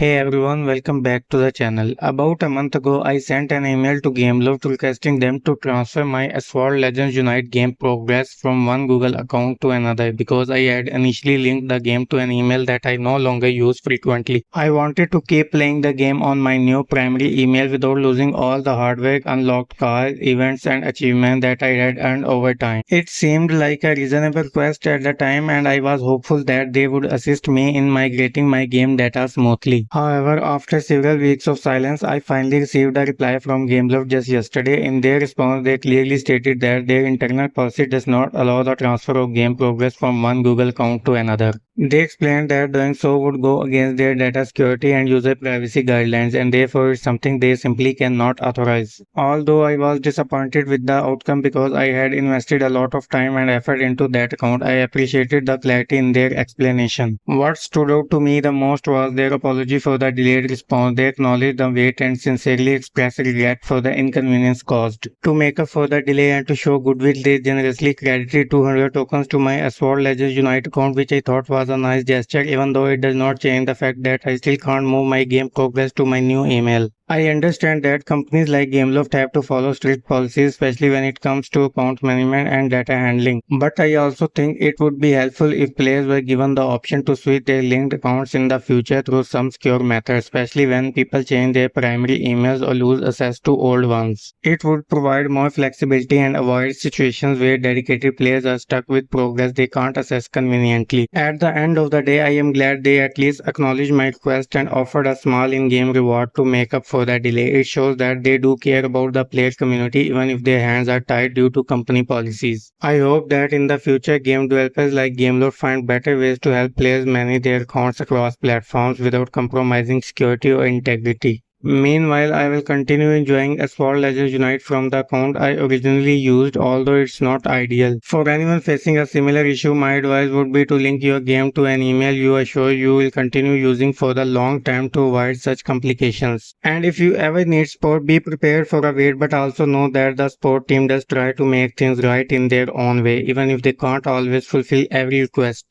Hey everyone, welcome back to the channel. About a month ago, I sent an email to Gameloft requesting them to transfer my Asphalt Legends Unite game progress from one Google account to another because I had initially linked the game to an email that I no longer use frequently. I wanted to keep playing the game on my new primary email without losing all the hard work, unlocked cars, events, and achievements that I had earned over time. It seemed like a reasonable request at the time, and I was hopeful that they would assist me in migrating my game data smoothly. However, after several weeks of silence, I finally received a reply from Gameloft just yesterday. In their response, they clearly stated that their internal policy does not allow the transfer of game progress from one Google account to another. They explained that doing so would go against their data security and user privacy guidelines, and therefore is something they simply cannot authorize. Although I was disappointed with the outcome because I had invested a lot of time and effort into that account, I appreciated the clarity in their explanation. What stood out to me the most was their apology for the delayed response. They acknowledged the wait and sincerely expressed regret for the inconvenience caused. To make up for the delay and to show goodwill, they generously credited 200 tokens to my Asphalt Legends Unite account, which I thought was a nice gesture, even though it does not change the fact that I still can't move my game progress to my new email. I understand that companies like Gameloft have to follow strict policies, especially when it comes to account management and data handling. But I also think it would be helpful if players were given the option to switch their linked accounts in the future through some secure method, especially when people change their primary emails or lose access to old ones. It would provide more flexibility and avoid situations where dedicated players are stuck with progress they can't access conveniently. At the end of the day, I am glad they at least acknowledged my request and offered a small in-game reward to make up for the delay. It shows that they do care about the player community even if their hands are tied due to company policies. I hope that in the future game developers like Gameloft find better ways to help players manage their accounts across platforms without compromising security or integrity. Meanwhile, I will continue enjoying Asphalt Legends Unite from the account I originally used, although it's not ideal. For anyone facing a similar issue, my advice would be to link your game to an email you are sure you will continue using for the long time to avoid such complications. And if you ever need support, be prepared for a wait, but also know that the support team does try to make things right in their own way, even if they can't always fulfill every request.